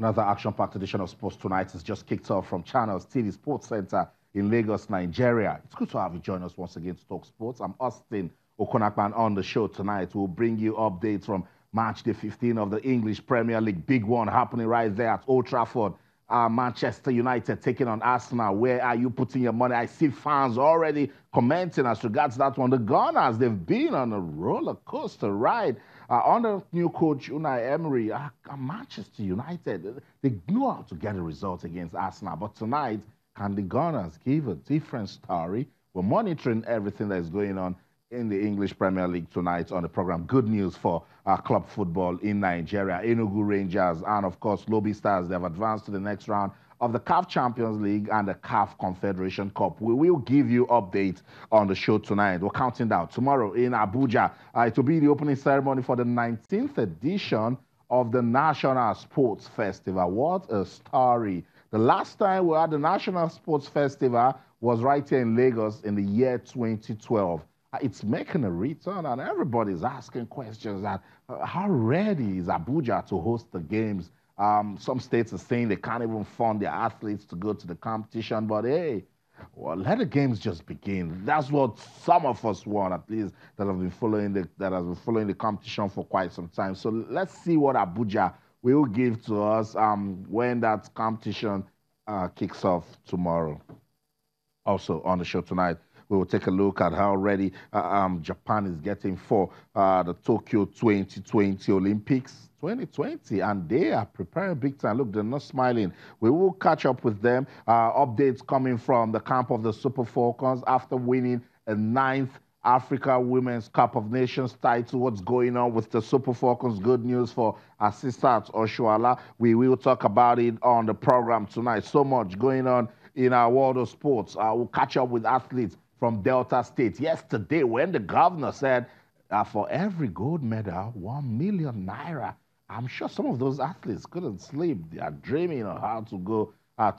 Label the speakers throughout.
Speaker 1: Another action-packed edition of Sports Tonight has just kicked off from Channels TV Sports Center in Lagos, Nigeria. It's good to have you join us once again to talk sports. I'm Austin Okonakpan on the show tonight. We'll bring you updates from March the 15th of the English Premier League. Big one happening right there at Old Trafford. Manchester United taking on Arsenal. Where are you putting your money? I see fans already commenting as regards that one. The Gunners, they've been on a roller coaster ride under new coach Unai Emery. Manchester United, they know how to get a result against Arsenal. But tonight, can the Gunners give a different story? We're monitoring everything that is going on in the English Premier League tonight on the program. Good news for club football in Nigeria. Enugu Rangers and, of course, Lobby Stars, they've advanced to the next round of the CAF Champions League and the CAF Confederation Cup. We will give you updates on the show tonight. We're counting down. Tomorrow in Abuja, it will be the opening ceremony for the 19th edition of the National Sports Festival. What a story. The last time we had the National Sports Festival was right here in Lagos in the year 2012. It's making a return, and everybody's asking questions that how ready is Abuja to host the games? Some states are saying they can't even fund their athletes to go to the competition, but hey, well, let the games just begin. That's what some of us want, at least, that have been following the competition for quite some time. So let's see what Abuja will give to us when that competition kicks off tomorrow. Also on the show tonight, we will take a look at how ready Japan is getting for the Tokyo 2020 Olympics 2020, and they are preparing big time. Look, they're not smiling. We will catch up with them. Updates coming from the camp of the Super Falcons after winning a 9th Africa Women's Cup of Nations title. What's going on with the Super Falcons? Good news for Asisat Oshuala. We will talk about it on the program tonight. So much going on in our world of sports. We'll catch up with athletes from Delta State. Yesterday, when the governor said for every gold medal, 1 million naira, I'm sure some of those athletes couldn't sleep. They are dreaming of how to go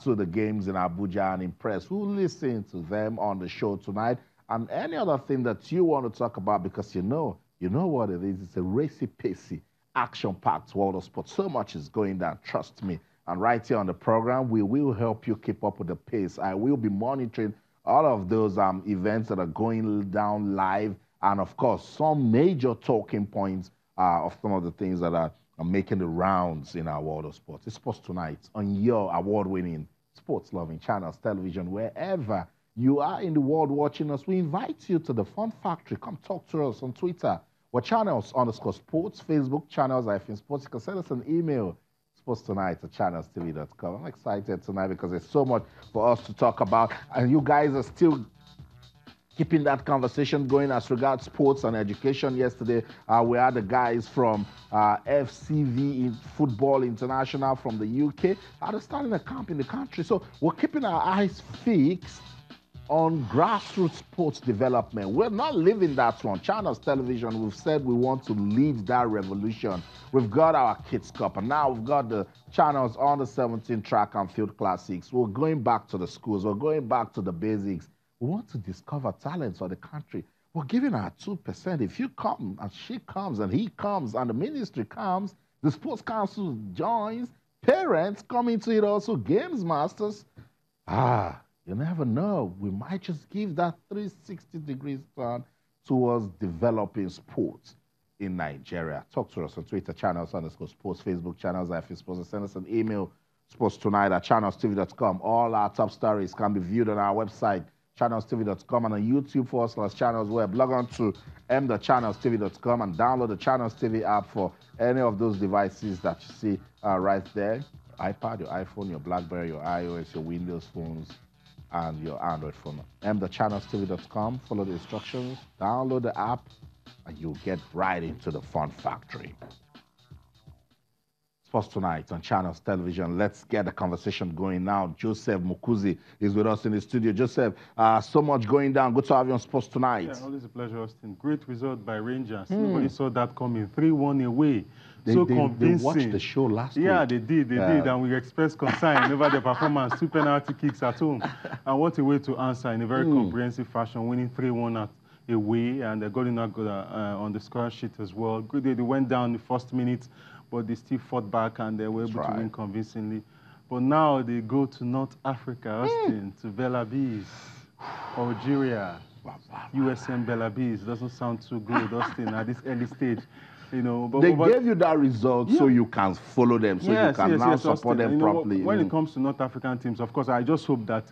Speaker 1: to the games in Abuja and impress. We'll listen to them on the show tonight. And any other thing that you want to talk about, because you know what it is. It's a racy-pacey, action-packed world of sports. So much is going down, trust me. And right here on the program, we will help you keep up with the pace. I will be monitoring all of those events that are going down live, and of course, some major talking points of some of the things that are making the rounds in our world of sports. It's Sports Tonight on your award-winning, sports-loving channels, television, wherever you are in the world watching us. We invite you to the Fun Factory. Come talk to us on Twitter. We're channels_sports, Facebook, channels-sports. You can send us an email, sportstonight@channelstv.com. I'm excited tonight because there's so much for us to talk about, and you guys are still keeping that conversation going as regards sports and education. Yesterday, we had the guys from FCV Football International from the UK. They're starting a camp in the country. So we're keeping our eyes fixed on grassroots sports development. We're not leaving that one. Channels Television, we've said we want to lead that revolution. We've got our Kids Cup, and now we've got the Channels Under 17 Track and Field Classics. We're going back to the schools. We're going back to the basics. We want to discover talents for the country. We're giving our 2%. If you come, and she comes, and he comes, and the ministry comes, the Sports Council joins, parents come into it also, games masters. You never know. We might just give that 360 degrees turn towards developing sports in Nigeria. Talk to us on Twitter, channels_sports, Facebook, channels, sports. Send us an email, sportstonight@channelstv.com. All our top stories can be viewed on our website, channelstv.com, and on YouTube /Channels Web. Log on to m.channelstv.com and download the Channels TV app for any of those devices that you see right there. iPad, your iPhone, your BlackBerry, your iOS, your Windows phones, and your Android phone. m.channelstv.com. Follow the instructions, download the app, and you'll get right into the fun factory. Sports Tonight on Channels Television. Let's get the conversation going now. Joseph Mukuzi is with us in the studio. Joseph, so much going down. Good to have you on Sports Tonight.
Speaker 2: Yeah, always a pleasure, Austin. Great result by Rangers. Nobody saw that coming. 3-1 away. So convincing.
Speaker 1: They watched the show last week.
Speaker 2: Yeah, they did, and we expressed concern over the performance. 2 penalty kicks at home. And what a way to answer in a very comprehensive fashion, winning 3-1 away, and they got in on the score sheet as well. Good day, they went down the first minute, but they still fought back and they were able to win convincingly. But now they go to North Africa, Austin, to Belabis, Algeria. USM Belabis doesn't sound too good, Austin, at this early stage. You know,
Speaker 1: but they gave you that result so you can follow them, so you can now support them properly.
Speaker 2: When it comes to North African teams, of course, I just hope that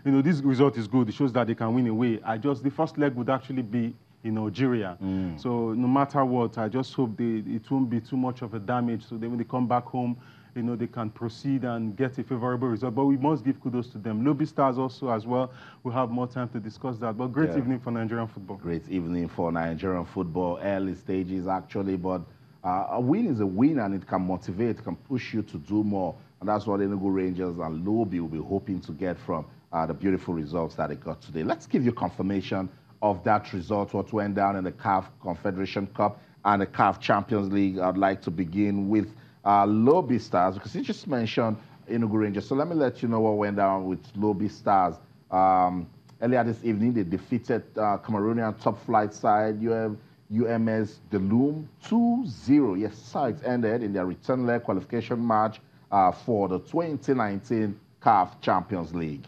Speaker 2: you know, this result is good. It shows that they can win away. The first leg would actually be in Algeria. So no matter what, I just hope it won't be too much of a damage. So when they come back home, you know, they can proceed and get a favorable result. But we must give kudos to them. Lobby Stars also as well. We'll have more time to discuss that. But great evening for Nigerian football.
Speaker 1: Great evening for Nigerian football. Early stages, actually. But a win is a win, and it can motivate, can push you to do more. And that's what Enugu Rangers and Lobby will be hoping to get from the beautiful results that they got today. Let's give you confirmation of that result, what went down in the CAF Confederation Cup and the CAF Champions League. I'd like to begin with Lobby Stars, because you just mentioned Enugu Rangers. So let me let you know what went down with Lobby Stars. Earlier this evening, they defeated Cameroonian top flight side UMS Deloum 2-0. Yes, sides ended in their return leg qualification match for the 2019 CAF Champions League.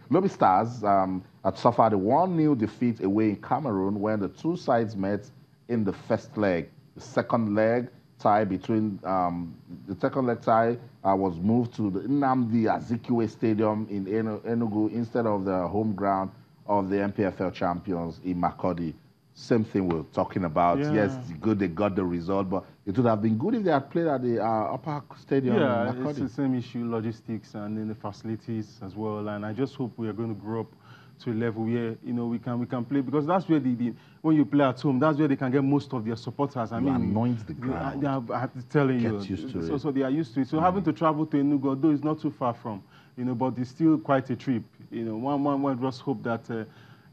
Speaker 1: Lobby Stars had suffered a 1-0 defeat away in Cameroon when the two sides met in the first leg. The second leg tie between was moved to the Nnamdi Azikiwe Stadium in Enugu instead of the home ground of the MPFL champions in Makurdi. Same thing we're talking about. Yeah. Yes, it's good they got the result, but it would have been good if they had played at the upper stadium in Makurdi.
Speaker 2: Yeah, it's the same issue, logistics and then the facilities as well. And I just hope we are going to grow up to a level where, you know, we can play, because that's where when you play at home, that's where they can get most of their supporters. I mean,
Speaker 1: anoint the ground.
Speaker 2: I'm telling you,
Speaker 1: used to it.
Speaker 2: So they are used to it. So having to travel to Enugu, although it's not too far from, you know, but it's still quite a trip. You know, one just hope that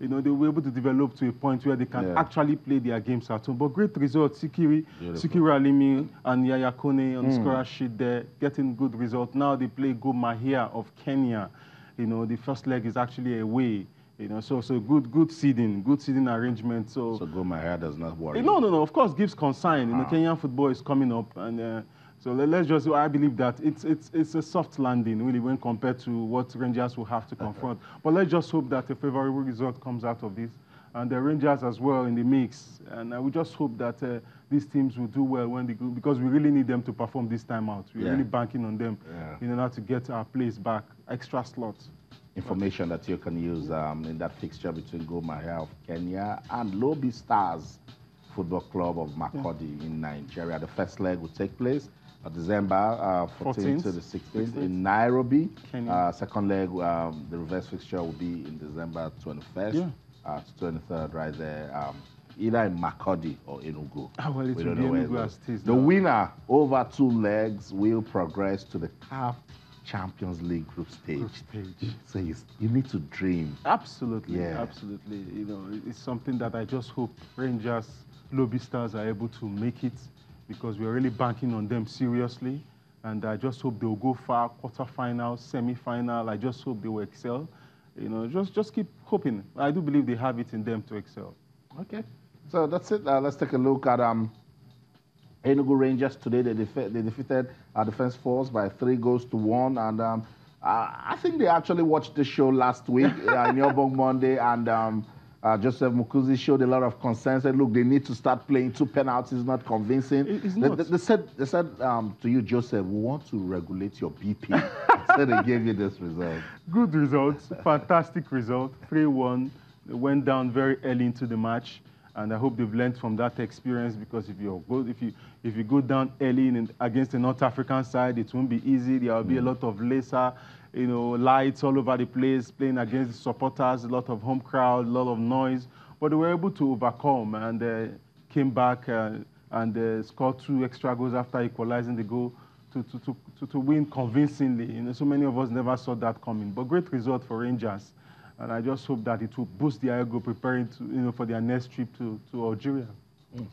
Speaker 2: you know, they will be able to develop to a point where they can actually play their games at home. But great result, Sikiri Alimi and Yaya Kone on the scorer sheet there, getting good result. Now they play Go Mahia of Kenya. You know, the first leg is actually away. You know, so good seeding arrangement. So
Speaker 1: Go Mahia does not worry.
Speaker 2: No. Of course, gives concern. You know, Kenyan football is coming up, and so let's just. I believe that it's a soft landing really when compared to what Rangers will have to confront. But let's just hope that a favorable result comes out of this, and the Rangers as well in the mix. And we just hope that these teams will do well when they go, because we really need them to perform this time out. We're really banking on them in order to get our place back, extra slots.
Speaker 1: Information that you can use in that fixture between Go Mahia of Kenya and Lobby Stars Football Club of Makurdi in Nigeria. The first leg will take place December 14th to the 16th in Nairobi. Second leg, the reverse fixture will be in December 21st to 23rd, right there, either in Makurdi or Enugu.
Speaker 2: Well, it will be Enugu as it is.
Speaker 1: The winner over 2 legs will progress to the CAF Champions League group stage. So you need to dream.
Speaker 2: Absolutely, absolutely. You know, it's something that I just hope Rangers, Lobby Stars are able to make it, because we're really banking on them seriously. And I just hope they'll go far, quarterfinal, semi-final. I just hope they will excel. You know, just keep hoping. I do believe they have it in them to excel.
Speaker 1: Okay, so that's it. Let's take a look at Enugu Rangers today. They defeated our Defense Force by 3-1, and I think they actually watched the show last week in Yobong Monday, and Joseph Mukuzi showed a lot of concern. Said, "Look, they need to start playing 2 penalties, not convincing."
Speaker 2: It's not.
Speaker 1: They said to you, Joseph, "We want to regulate your BP." So they gave you this result.
Speaker 2: Good results, fantastic result. 3-1. They went down very early into the match. And I hope they've learned from that experience, because if you go down early against the North African side, it won't be easy. There will be a lot of laser, you know, lights all over the place, playing against the supporters, a lot of home crowd, a lot of noise. But they were able to overcome and came back and scored 2 extra goals after equalizing the goal to win convincingly. You know, so many of us never saw that coming. But great result for Rangers. And I just hope that it will boost their ego preparing for their next trip to Algeria.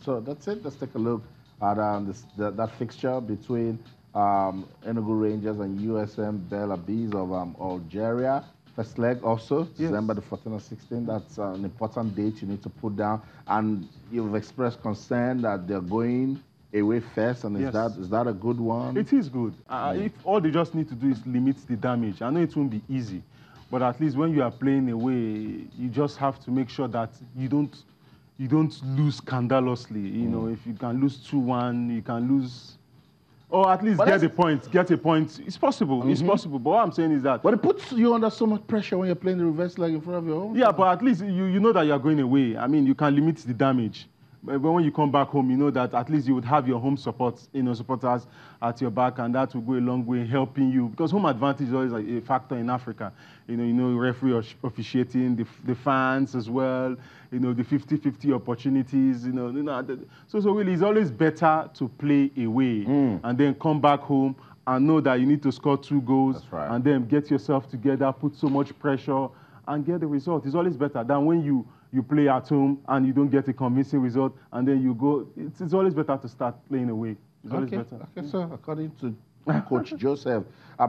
Speaker 1: So that's it. Let's take a look at that fixture between Enugu Rangers and USM Belabis of Algeria. First leg also, December the 14th or 16th. That's an important date you need to put down. And you've expressed concern that they're going away first, and
Speaker 2: Yes.
Speaker 1: is that a good one?
Speaker 2: It is good. If all they just need to do is limit the damage. I know it won't be easy, but at least when you are playing away, you just have to make sure that you don't lose scandalously. You know, if you can lose 2-1, you can lose, or at least get a point. Get a point. It's possible. It's possible. But what I'm saying is that.
Speaker 1: But it puts you under so much pressure when you're playing the reverse leg in front of your home.
Speaker 2: Yeah, but at least you know that you're going away. I mean, you can limit the damage. But when you come back home, you know that at least you would have your home supporters at your back, and that will go a long way helping you. Because home advantage is always like a factor in Africa. You know, referee officiating, the fans as well. You know, the 50-50 opportunities. So really, it's always better to play away and then come back home and know that you need to score 2 goals.
Speaker 1: That's right.
Speaker 2: And then get yourself together, put so much pressure, and get the result. It's always better than when you play at home and you don't get a convincing result, and then you go. It's always better to start playing away. It's always better.
Speaker 1: Okay, so according to Coach Joseph,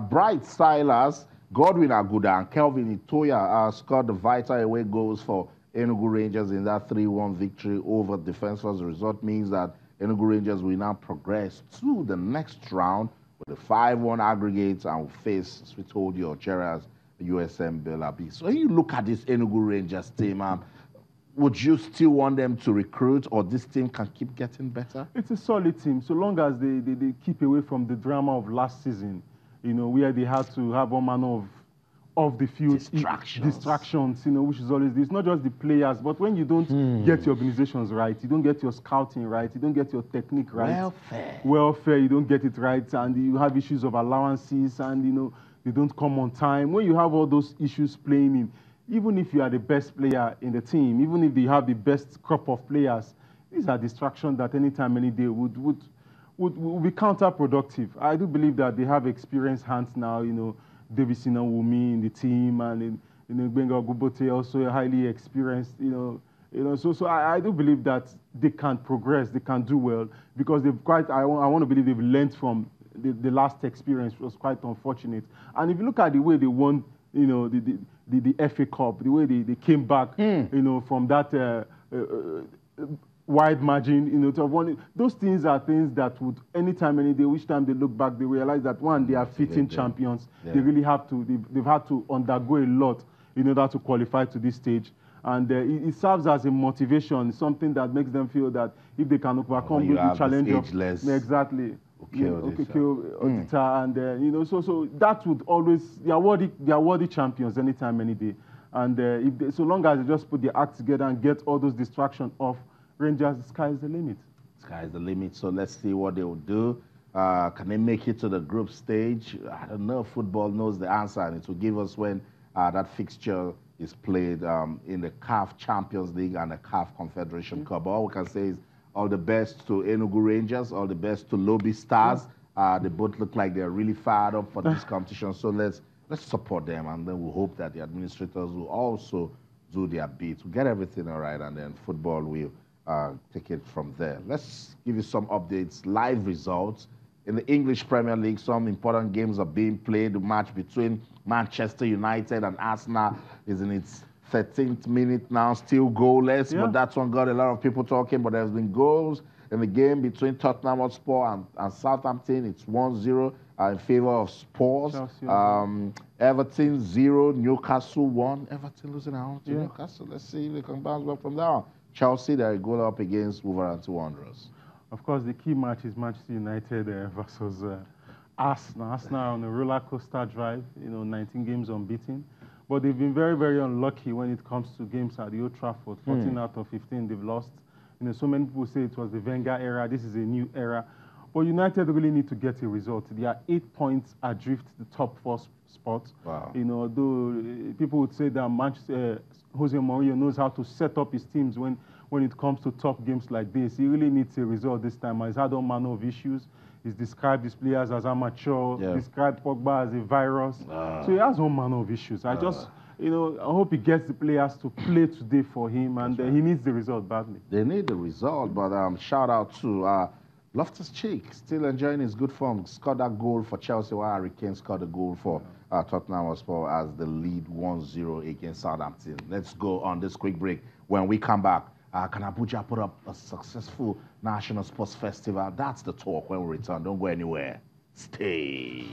Speaker 1: Bright Silas, Godwin Aguda, and Kelvin Itoya scored the vital away goals for Enugu Rangers in that 3-1 victory over Defence Force. The result means that Enugu Rangers will now progress to the next round with a 5-1 aggregate and will face, as we told you, Algeria's USM Belabi. So when you look at this Enugu Rangers team, would you still want them to recruit, or this team can keep getting better?
Speaker 2: It's a solid team, so long as they keep away from the drama of last season, where they had to have one manner of the field distractions, which is always this. Not just the players, but when you don't get your organizations right, you don't get your scouting right, you don't get your technique right. Welfare, you don't get it right, and you have issues of allowances, and they don't come on time. When you have all those issues playing in, even if you are the best player in the team, even if you have the best crop of players, these are distractions that any time, any day would be counterproductive. I do believe that they have experienced hands now, Davison and Wumi in the team, and Benga Gubote also highly experienced, So I do believe that they can progress, they can do well, because I want to believe they've learned from the last experience. Was quite unfortunate. And if you look at the way they won, the FA Cup, the way they came back, from that wide margin, to have won it. Those things are things that would, anytime, any day, which time they look back, they realize that, one, they are fitting champions. Yeah. They really have to, they've had to undergo a lot in order to qualify to this stage. And it serves as a motivation, something that makes them feel that if they can overcome the challenge of... Exactly. And so that would always, they are worthy champions anytime, any day. And so long as they just put their act together and get all those distractions off, Rangers, the sky is the limit.
Speaker 1: Sky is the limit. So let's see what they will do. Can they make it to the group stage? I don't know. Football knows the answer, and it will give us when that fixture is played in the CAF Champions League and the CAF Confederation Cup. All we can say is all the best to Enugu Rangers, all the best to Lobby Stars. They both look like they're really fired up for this competition. So let's support them, and then we'll hope that the administrators will also do their bit to get everything all right, and then football will take it from there. Let's give you some updates, live results. In the English Premier League, some important games are being played. The match between Manchester United and Arsenal is in its 13th minute now, still goalless, but that one got a lot of people talking. But there's been goals in the game between Tottenham Hotspur and Southampton. It's 1-0 in favor of Spurs. Everton 0, Newcastle 1. Everton losing out to Newcastle. Let's see if they can bounce back from there. Chelsea, they're goal up against Wolverhampton Wanderers.
Speaker 2: Of course, the key match is Manchester United versus Arsenal. Arsenal are on a roller coaster drive, 19 games unbeaten. But they've been very, very unlucky when it comes to games at the Old Trafford. 14 out of 15 they've lost. So many people say it was the Wenger era. This is a new era. But United really need to get a result. They are 8 points adrift the top 4 spot.
Speaker 1: Wow.
Speaker 2: Though people would say that Jose Mourinho knows how to set up his teams when it comes to tough games like this. He really needs a result this time. He's had all manner of issues. He's described his players as amateur, described Pogba as a virus. So he has all manner of issues. I just, I hope he gets the players to play today for him, and he needs the result badly. They
Speaker 1: need the result, but shout out to Loftus-Cheek, still enjoying his good form. Scored that goal for Chelsea, while Harry Kane scored a goal for Tottenham Hotspur as the lead 1-0 against Southampton. Let's go on this quick break. When we come back, Can Abuja put up a successful national sports festival? That's the talk when we return. Don't go anywhere. Stay.